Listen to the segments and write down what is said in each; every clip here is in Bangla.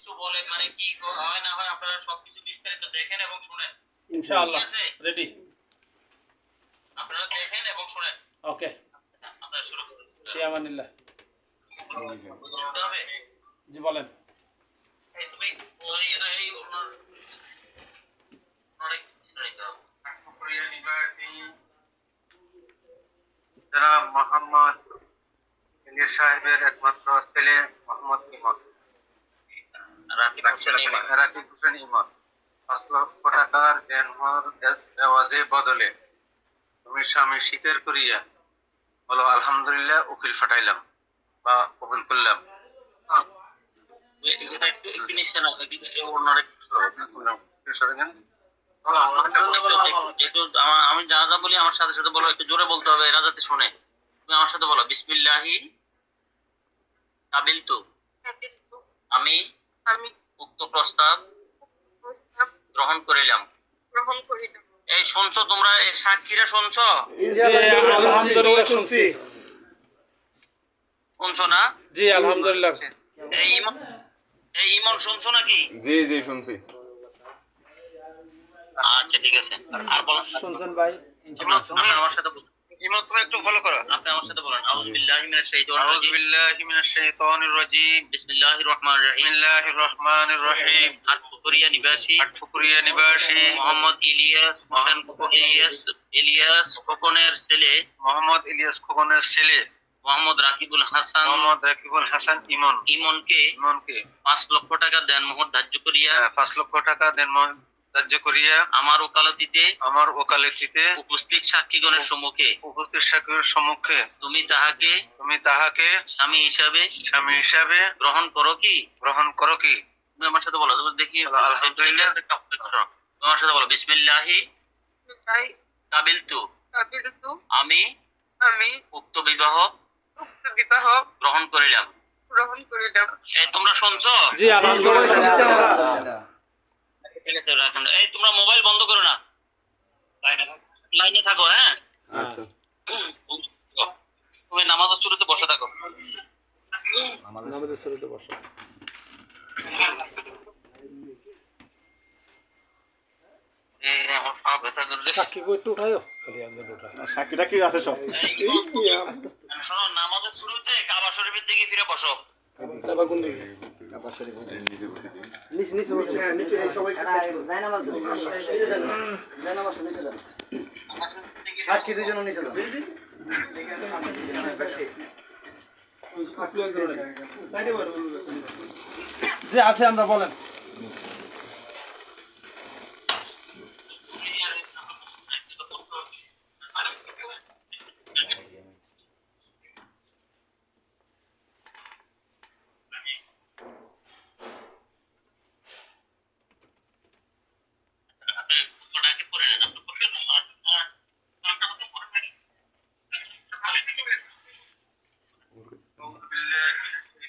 কিছু বলেন, মানে কি হয় না হয় আপনারা সবকিছু বিস্তারিত দেখেন এবং শুনেন। ইনশাআল্লাহ রেডি। আপনারা দেখেন এবং শুনেন। ওকে, আপনারা শুরু করুন। ফি আমানিল্লাহ। শুরু হবে। জি বলেন। এই তুমি ওই এই ওনার অনেক শুক্রিয়া নিবাসী জনাব মোহাম্মদ ইলিয়াস সাহেবের একমাত্র ছেলে মোহাম্মদ ইমন, রাকিব হোসেন ইমন 5 লক্ষ টাকার দেনমোহর দেওয়াজে বদলে তুমি স্বামী স্বীকার করিয়া বলো আলহামদুলিল্লাহ, উকিল ফাটাইলাম বা কবুল করলাম। আমি যা যা বলি আমার সাথে সাথে বলো, একটু জোরে বলতে হবে, এরা যাতে শোনে। তুমি আমার সাথে বলো বিসমিল্লাহি কাবিলতু, আমি উক্ত প্রস্তাব গ্রহণ করিলাম। এই শুনছো তোমরা, এই সাক্ষীরা শুনছো? আলহামদুলিল্লাহ শুনছি। শুনছো না? জি আলহামদুলিল্লাহ। এই ইমন শুনছো নাকি? জি জি শুনছি। আচ্ছা ঠিক আছে। আর বলেন শুনছেন ভাই? আপনি আমার সাথে বলুন। ইমন তুমি একটু ফলো করো, আপনি আমার সাথে বলেন আউযু বিল্লাহি মিনাশ শাইতানির রাজীম বিসমিল্লাহির রহমানির রহিম। আটপুকুরিয়া নিবাসী মোহাম্মদ ইলিয়াস খোকনের ছেলে মোহাম্মদ রাকিবুল হাসান ইমনকে 5 লক্ষ টাকা দেনমোহর ধার্য করিয়া আমার ওকালতিতে উপস্থিত সাক্ষীগণের সম্মুখে তুমি তাহাকে স্বামী হিসাবে গ্রহণ করো কি? তুমি আমার সাথে বলো, তুমি দেখি আলহামদুলিল্লাহ। তুমি আমার সাথে বলো বিসমিল্লাহি কাবিলতু, আমি উক্ত বিবাহ গ্রহণ করিলাম। এই তোমরা শুনছো? জি আলহামদুলিল্লাহ। ঠিক আছে রাখুন। এই তোমরা মোবাইল বন্ধ করো না, লাইনে থাকো। হ্যাঁ আচ্ছা। তুমি নামাজের শুরুতে বসে থাকো। আমাদের শুরুতে বসো। সাক্ষী কো একটু উঠায়ো, খালি আগে উঠায়। সাক্ষীটা কি আছে সব? শোনো, নামাজের শুরুতে কাবা শরীফের দিকে ফিরে বসো। কাবা কোন দিকে? কাবা শরীফ নিচে নিচে বসো। হ্যাঁ নিচে, এই সবাই যায় নামাজ ধরে। যায় নামাজ নিচে যান। সাক্ষী দুজন নিচে যান। যে আছে আমরা বলেন।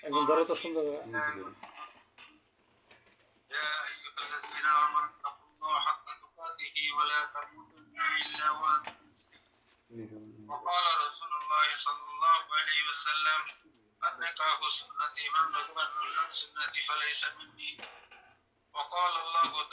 একদম ধরো তো সুন্দর। وقال رسول الله صلى الله عليه وسلم النكاح سنتي من رغب عن سنتي فليس مني. وقال الله تعالى